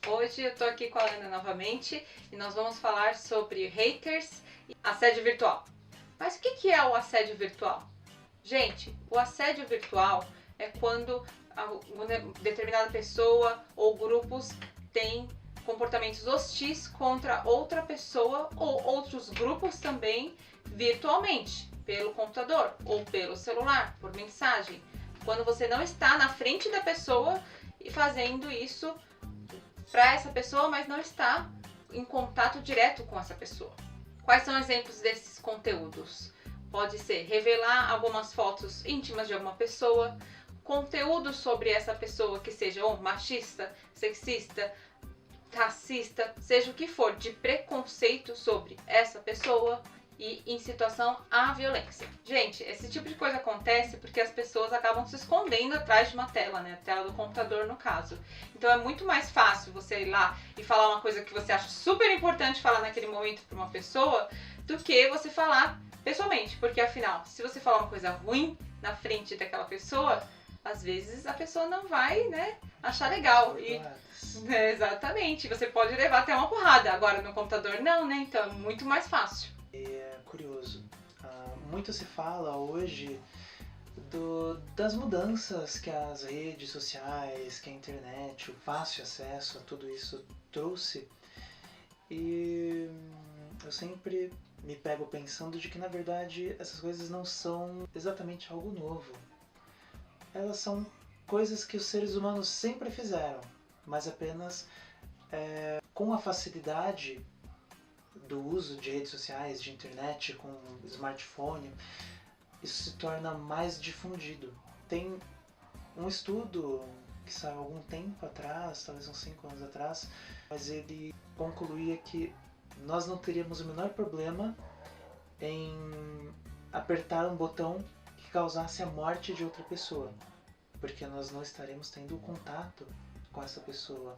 Hoje eu tô aqui com a Ana novamente e nós vamos falar sobre haters e assédio virtual. Mas o que é o assédio virtual? Gente, o assédio virtual é quando uma determinada pessoa ou grupos têm comportamentos hostis contra outra pessoa ou outros grupos também virtualmente, pelo computador ou pelo celular, por mensagem. Quando você não está na frente da pessoa e fazendo isso para essa pessoa, mas não está em contato direto com essa pessoa. Quais são exemplos desses conteúdos? Pode ser revelar algumas fotos íntimas de alguma pessoa, conteúdo sobre essa pessoa que seja machista, sexista, racista, seja o que for, de preconceito sobre essa pessoa e incitação à violência. Gente, esse tipo de coisa acontece porque as pessoas acabam se escondendo atrás de uma tela, né? A tela do computador, no caso. Então é muito mais fácil você ir lá e falar uma coisa que você acha super importante falar naquele momento para uma pessoa do que você falar pessoalmente. Porque afinal, se você falar uma coisa ruim na frente daquela pessoa, às vezes a pessoa não vai, né, achar legal. Exatamente. Você pode levar até uma porrada. Agora no computador não, né? Então é muito mais fácil. É curioso. Muito se fala hoje das mudanças que as redes sociais, que a internet, o fácil acesso a tudo isso trouxe. E eu sempre me pego pensando de que, na verdade, essas coisas não são exatamente algo novo. Elas são coisas que os seres humanos sempre fizeram, mas apenas com a facilidade do uso de redes sociais, de internet, com smartphone, isso se torna mais difundido. Tem um estudo que saiu há algum tempo atrás, talvez uns 5 anos atrás, mas ele concluía que nós não teríamos o menor problema em apertar um botão que causasse a morte de outra pessoa, porque nós não estaremos tendo contato com essa pessoa.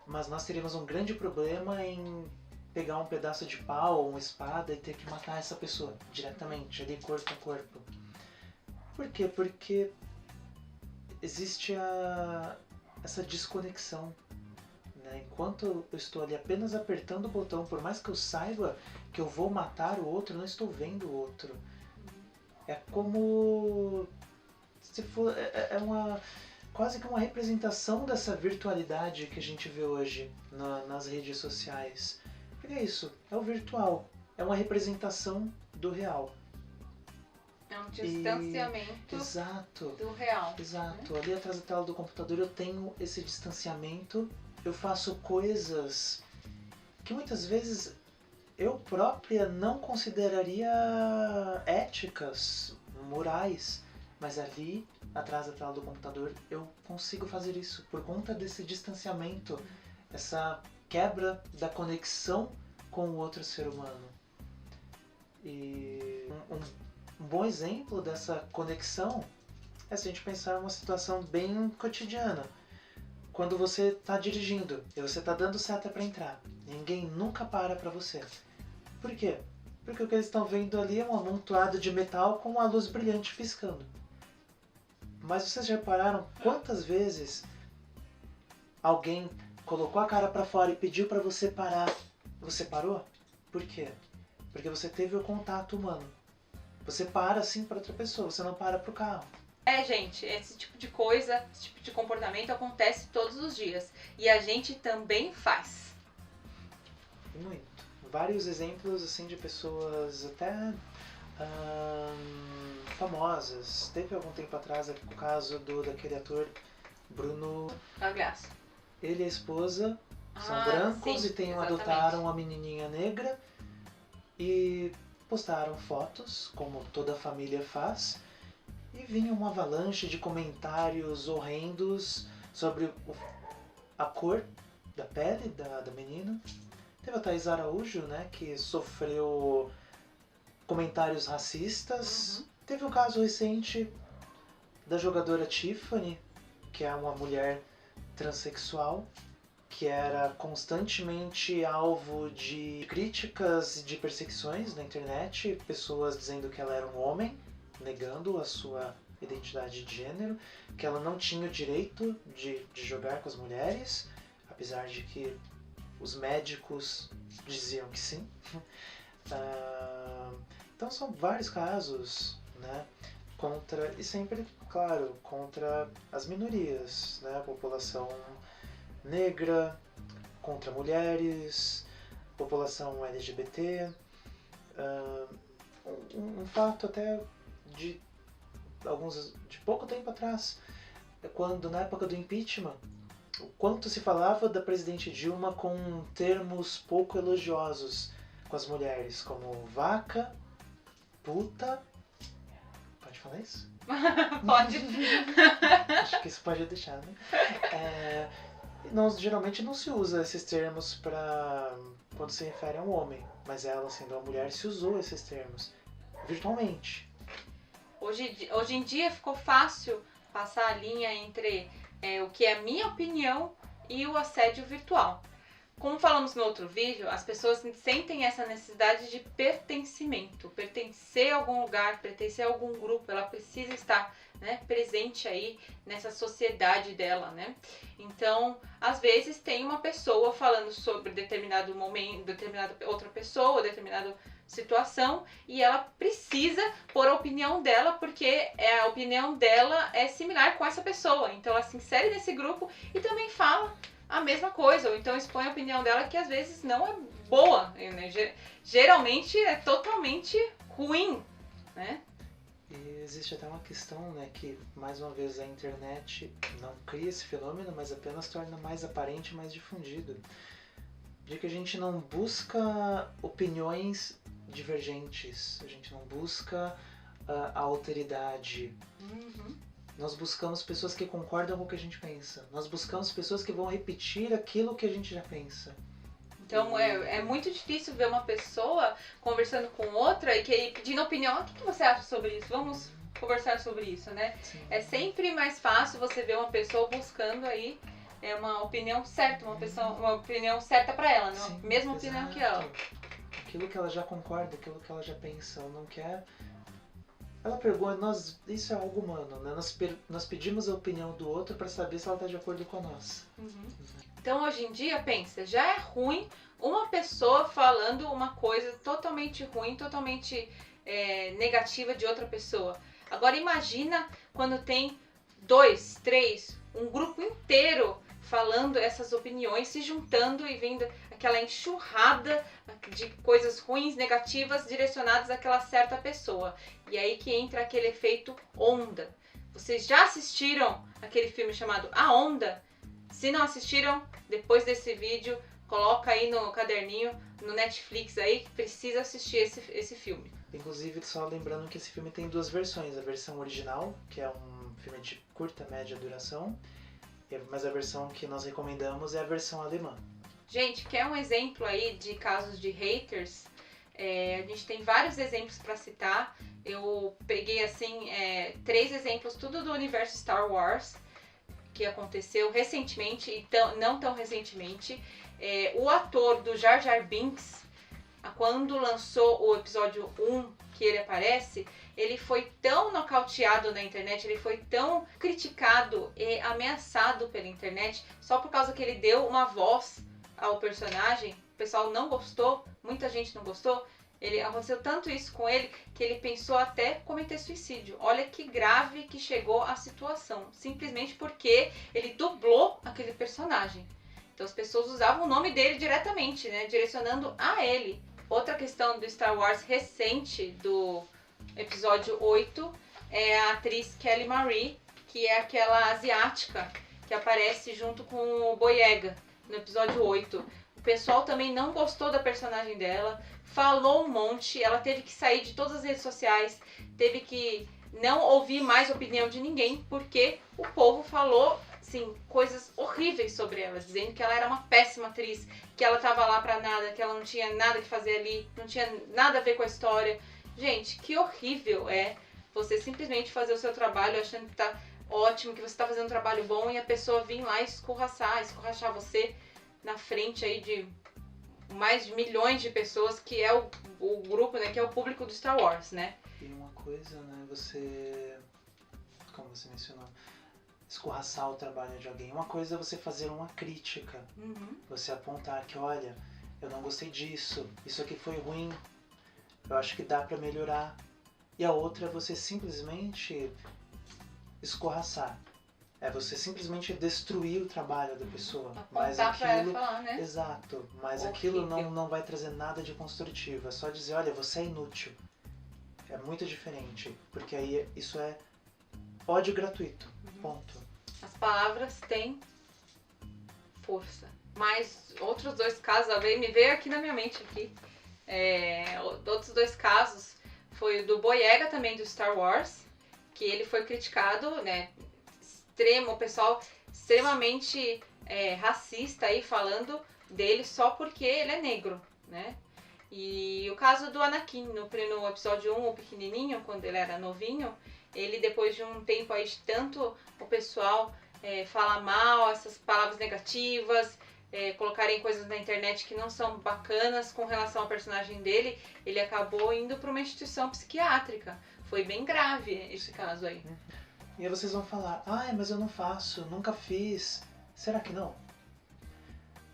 Mas nós teríamos um grande problema em pegar um pedaço de pau ou uma espada e ter que matar essa pessoa diretamente, ali corpo a corpo. Por quê? Porque existe essa desconexão, né? Enquanto eu estou ali apenas apertando o botão, por mais que eu saiba que eu vou matar o outro, eu não estou vendo o outro. É como se for, quase que uma representação dessa virtualidade que a gente vê hoje nas redes sociais. É isso, é o virtual, é uma representação do real. É um distanciamento do real. Exato, né? Ali atrás da tela do computador eu tenho esse distanciamento, eu faço coisas que muitas vezes eu própria não consideraria éticas, morais, mas ali atrás da tela do computador eu consigo fazer isso por conta desse distanciamento, essa quebra da conexão com o outro ser humano. E um bom exemplo dessa conexão é se a gente pensar em uma situação bem cotidiana. Quando você está dirigindo e você está dando seta para entrar, ninguém nunca para você. Por quê? Porque o que eles estão vendo ali é um amontoado de metal com uma luz brilhante piscando. Mas vocês já repararam quantas vezes alguém colocou a cara para fora e pediu para você parar? Você parou? Por quê? Porque você teve o contato humano. Você para sim para outra pessoa, você não para para o carro. Gente, esse tipo de coisa, esse tipo de comportamento acontece todos os dias. E a gente também faz. Muito. Vários exemplos assim de pessoas até famosas. Teve algum tempo atrás o caso daquele ator Bruno Gagliasso. Ele e a esposa são brancos, sim, e adotaram uma menininha negra e postaram fotos, como toda a família faz, e vinha uma avalanche de comentários horrendos sobre a cor da pele da menina. Teve a Thaís Araújo, né, que sofreu comentários racistas. Teve o caso recente da jogadora Tiffany, que é uma mulher transexual, que era constantemente alvo de críticas e de perseguições na internet, pessoas dizendo que ela era um homem, negando a sua identidade de gênero, que ela não tinha o direito de jogar com as mulheres, apesar de que os médicos diziam que sim. Então são vários casos, né, contra, e sempre, claro, contra as minorias, né, a população negra, contra mulheres, população LGBT. Um fato até de pouco tempo atrás, quando na época do impeachment, o quanto se falava da presidente Dilma com termos pouco elogiosos com as mulheres, como vaca, puta. Pode falar isso? Pode. Acho que isso pode deixar, né? Geralmente não se usa esses termos para quando se refere a um homem, mas ela, sendo uma mulher, se usou esses termos virtualmente. Hoje em dia ficou fácil passar a linha entre o que é a minha opinião e o assédio virtual. Como falamos no outro vídeo, as pessoas sentem essa necessidade de pertencimento, pertencer a algum lugar, pertencer a algum grupo, ela precisa estar, né, presente aí nessa sociedade dela, né? Então, às vezes tem uma pessoa falando sobre determinado momento, determinada outra pessoa, determinada situação, e ela precisa pôr a opinião dela, porque a opinião dela é similar com essa pessoa. Então ela se insere nesse grupo e também fala a mesma coisa, ou então expõe a opinião dela, que às vezes não é boa, né? Geralmente é totalmente ruim, né? E existe até uma questão, né, que mais uma vez a internet não cria esse fenômeno, mas apenas torna mais aparente, mais difundido, de que a gente não busca opiniões divergentes, a gente não busca a alteridade. Nós buscamos pessoas que concordam com o que a gente pensa. Nós buscamos pessoas que vão repetir aquilo que a gente já pensa. Então é muito difícil ver uma pessoa conversando com outra e pedindo opinião. O que você acha sobre isso? Vamos conversar sobre isso, né? Sim. É sempre mais fácil você ver uma pessoa buscando aí uma opinião certa, uma opinião certa para ela, né? Sim, Mesma opinião que ela. Aquilo que ela já concorda, aquilo que ela já pensa, ela não quer. Ela pergunta, isso é algo humano, né? Nós pedimos a opinião do outro para saber se ela está de acordo com a nossa. Então hoje em dia, pensa, já é ruim uma pessoa falando uma coisa totalmente ruim, totalmente negativa de outra pessoa. Agora imagina quando tem 2, 3, um grupo inteiro falando essas opiniões, se juntando e vendo aquela enxurrada de coisas ruins, negativas, direcionadas àquela certa pessoa. E aí que entra aquele efeito onda. Vocês já assistiram aquele filme chamado A Onda? Se não assistiram, depois desse vídeo, coloca aí no caderninho, no Netflix aí, que precisa assistir esse filme. Inclusive, só lembrando que esse filme tem 2 versões. A versão original, que é um filme de curta, média duração, mas a versão que nós recomendamos é a versão alemã. Gente, quer um exemplo aí de casos de haters? A gente tem vários exemplos para citar. Eu peguei, assim, 3 exemplos, tudo do universo Star Wars, que aconteceu recentemente e não tão recentemente. O ator do Jar Jar Binks, quando lançou o episódio 1, que ele aparece, ele foi tão nocauteado na internet, ele foi tão criticado e ameaçado pela internet, só por causa que ele deu uma voz ao personagem. O pessoal não gostou, muita gente não gostou. Aconteceu tanto isso com ele que ele pensou até cometer suicídio. Olha que grave que chegou a situação, simplesmente porque ele dublou aquele personagem. Então as pessoas usavam o nome dele diretamente, né, direcionando a ele. Outra questão do Star Wars recente, do episódio 8, é a atriz Kelly Marie, que é aquela asiática que aparece junto com o Boyega no episódio 8. O pessoal também não gostou da personagem dela, falou um monte, ela teve que sair de todas as redes sociais, teve que não ouvir mais a opinião de ninguém, porque o povo falou, assim, coisas horríveis sobre ela, dizendo que ela era uma péssima atriz, que ela tava lá pra nada, que ela não tinha nada que fazer ali, não tinha nada a ver com a história. Gente, que horrível é você simplesmente fazer o seu trabalho achando que tá ótimo, que você tá fazendo um trabalho bom, e a pessoa vir lá escorrachar você na frente aí de mais de milhões de pessoas, que é o grupo, né, que é o público do Star Wars, né? E uma coisa, né, como você mencionou, escorraçar o trabalho de alguém. Uma coisa é você fazer uma crítica, você apontar que, olha, eu não gostei disso, isso aqui foi ruim, eu acho que dá pra melhorar. E a outra é você simplesmente escorraçar. É você simplesmente destruir o trabalho da pessoa. Mas Apontar pra ela aquilo, e falar, né? exato, mas Horrível. aquilo não vai trazer nada de construtivo. É só dizer, olha, você é inútil. É muito diferente, porque aí isso é ódio gratuito. Ponto. As palavras têm força. Mas outros dois casos, me veio aqui na minha mente aqui. Outros dois casos foi o do Boyega também do Star Wars, que ele foi criticado, né? O pessoal extremamente racista aí falando dele só porque ele é negro, né? E o caso do Anakin, no episódio 1, o pequenininho, quando ele era novinho, ele depois de um tempo aí de tanto o pessoal falar mal, essas palavras negativas, colocarem coisas na internet que não são bacanas com relação ao personagem dele, ele acabou indo para uma instituição psiquiátrica. Foi bem grave esse caso aí. E aí vocês vão falar, mas eu não faço, nunca fiz. Será que não?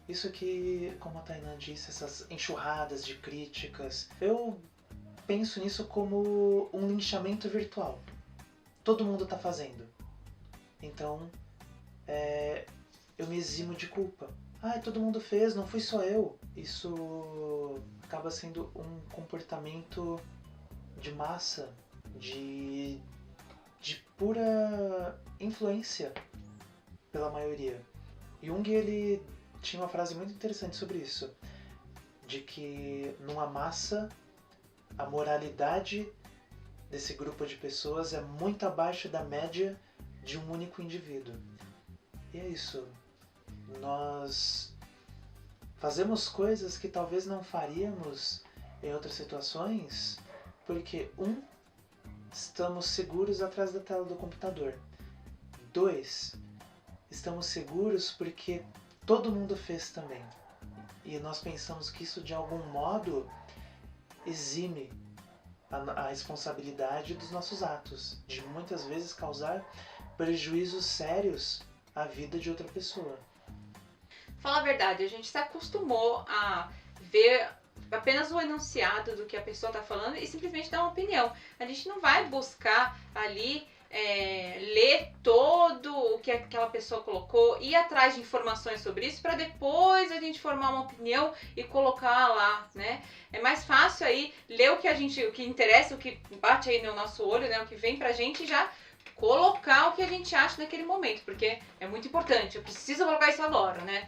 Isso aqui, como a Tainá disse, essas enxurradas de críticas, eu penso nisso como um linchamento virtual. Todo mundo tá fazendo. Então, eu me eximo de culpa. Todo mundo fez, não fui só eu. Isso acaba sendo um comportamento de massa, de pura influência pela maioria. Jung, ele tinha uma frase muito interessante sobre isso, de que numa massa a moralidade desse grupo de pessoas é muito abaixo da média de um único indivíduo. E é isso. Nós fazemos coisas que talvez não faríamos em outras situações porque, estamos seguros atrás da tela do computador. 2, estamos seguros porque todo mundo fez também. E nós pensamos que isso de algum modo exime a responsabilidade dos nossos atos, de muitas vezes causar prejuízos sérios à vida de outra pessoa. Fala a verdade, a gente se acostumou a ver apenas o enunciado do que a pessoa está falando e simplesmente dar uma opinião. A gente não vai buscar ali ler todo o que aquela pessoa colocou, ir atrás de informações sobre isso para depois a gente formar uma opinião e colocar lá, né? É mais fácil aí ler o que interessa, o que bate aí no nosso olho, né? O que vem pra gente e já colocar o que a gente acha naquele momento, porque é muito importante, eu preciso colocar isso agora, né?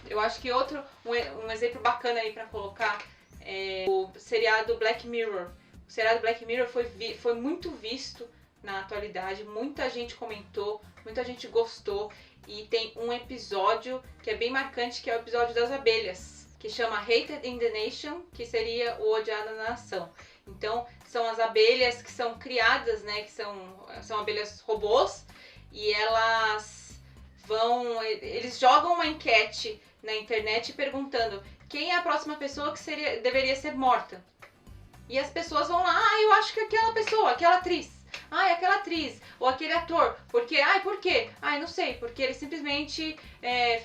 Eu acho que um exemplo bacana aí pra colocar é o seriado Black Mirror. O seriado Black Mirror foi muito visto na atualidade, muita gente comentou, muita gente gostou, e tem um episódio que é bem marcante, que é o episódio das abelhas, que chama Hated in the Nation, que seria o odiado na nação. Então, são as abelhas que são criadas, né, que são abelhas robôs, e eles jogam uma enquete na internet perguntando quem é a próxima pessoa que deveria ser morta. E as pessoas vão lá, eu acho que aquela pessoa, aquela atriz. Aquela atriz, ou aquele ator, porque, por quê? Não sei, porque ele simplesmente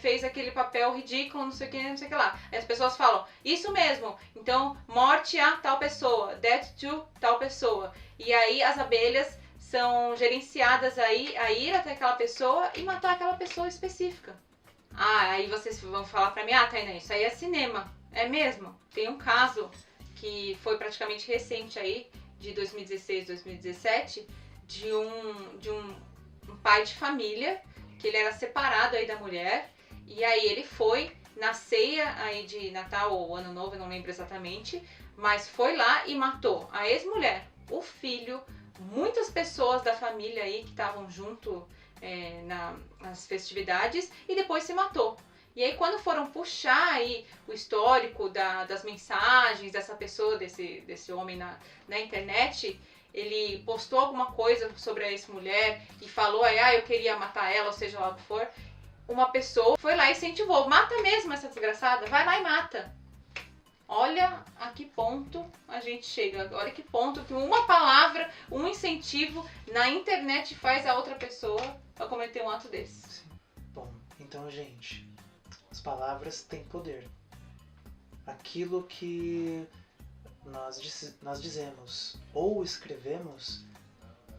fez aquele papel ridículo, não sei o que lá. Aí as pessoas falam, isso mesmo, então morte a tal pessoa, death to tal pessoa. E aí as abelhas são gerenciadas aí a ir até aquela pessoa e matar aquela pessoa específica. Aí vocês vão falar pra mim, Tainá, isso aí é cinema. É mesmo? Tem um caso que foi praticamente recente aí, de 2016, 2017, de um pai de família, que ele era separado aí da mulher, e aí ele foi na ceia aí de Natal ou Ano Novo, eu não lembro exatamente, mas foi lá e matou a ex-mulher, o filho, muitas pessoas da família aí que estavam junto nas festividades, e depois se matou. E aí quando foram puxar aí o histórico das mensagens dessa pessoa, desse homem na internet, ele postou alguma coisa sobre a ex-mulher e falou aí, eu queria matar ela, ou seja lá o que for. Uma pessoa foi lá e incentivou, mata mesmo essa desgraçada, vai lá e mata. Olha a que ponto a gente chega, olha que ponto que uma palavra, um incentivo na internet faz a outra pessoa a cometer um ato desse. Sim. Bom, então, gente, as palavras têm poder. Aquilo que nós dizemos ou escrevemos,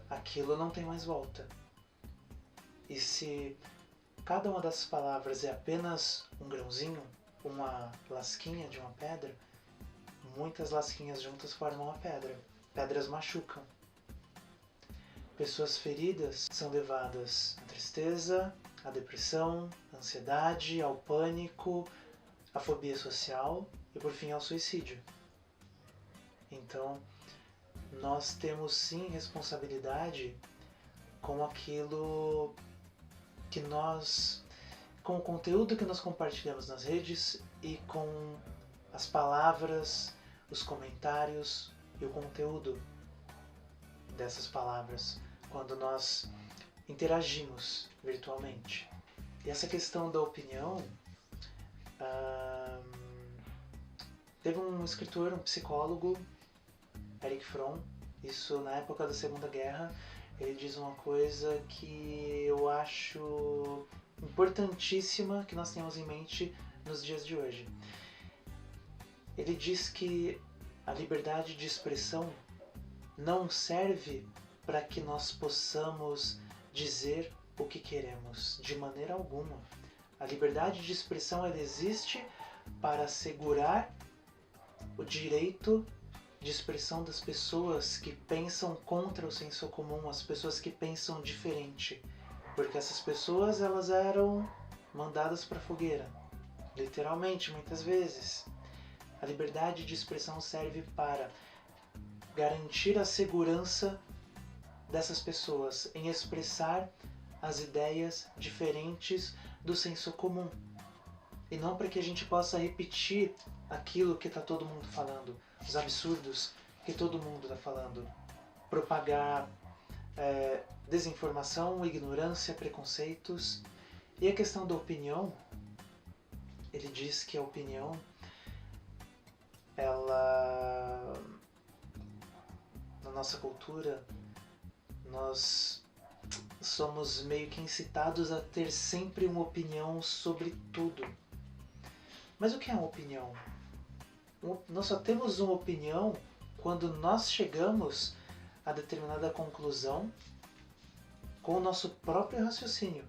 aquilo não tem mais volta. E se cada uma dessas palavras é apenas um grãozinho, uma lasquinha de uma pedra, muitas lasquinhas juntas formam uma pedra. Pedras machucam. Pessoas feridas são levadas à tristeza, à depressão, à ansiedade, ao pânico, à fobia social e, por fim, ao suicídio. Então, nós temos sim responsabilidade com aquilo que com o conteúdo que nós compartilhamos nas redes e com as palavras, os comentários e o conteúdo dessas palavras quando nós interagimos virtualmente. E essa questão da opinião, teve um escritor, um psicólogo, Erich Fromm, isso na época da Segunda Guerra, ele diz uma coisa que eu acho importantíssima que nós tenhamos em mente nos dias de hoje. Ele diz que a liberdade de expressão não serve para que nós possamos dizer o que queremos, de maneira alguma. A liberdade de expressão ela existe para assegurar o direito de expressão das pessoas que pensam contra o senso comum, as pessoas que pensam diferente. Porque essas pessoas elas eram mandadas para a fogueira, literalmente, muitas vezes. A liberdade de expressão serve para garantir a segurança dessas pessoas em expressar as ideias diferentes do senso comum. E não para que a gente possa repetir aquilo que está todo mundo falando, os absurdos que todo mundo está falando, propagar desinformação, ignorância, preconceitos. E a questão da opinião, ele diz que a opinião, ela, na nossa cultura, nós somos meio que incitados a ter sempre uma opinião sobre tudo. Mas o que é uma opinião? Nós só temos uma opinião quando nós chegamos a determinada conclusão com o nosso próprio raciocínio.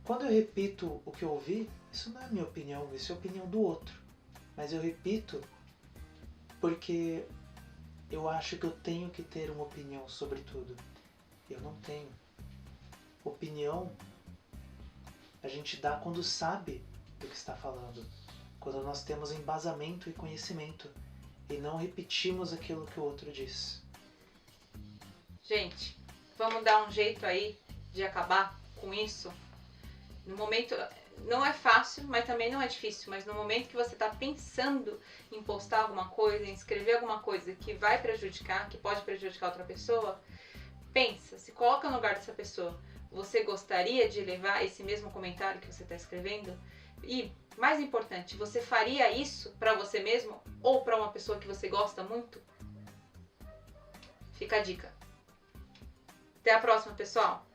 Quando eu repito o que eu ouvi, isso não é minha opinião, isso é a opinião do outro. Mas eu repito porque eu acho que eu tenho que ter uma opinião sobre tudo. Eu não tenho. Opinião a gente dá quando sabe do que está falando. Quando nós temos embasamento e conhecimento. E não repetimos aquilo que o outro diz. Gente, vamos dar um jeito aí de acabar com isso? No momento, não é fácil, mas também não é difícil. Mas no momento que você está pensando em postar alguma coisa, em escrever alguma coisa que vai prejudicar, que pode prejudicar outra pessoa, pensa, se coloca no lugar dessa pessoa. Você gostaria de levar esse mesmo comentário que você está escrevendo? E, mais importante, você faria isso para você mesmo ou para uma pessoa que você gosta muito? Fica a dica. Até a próxima, pessoal!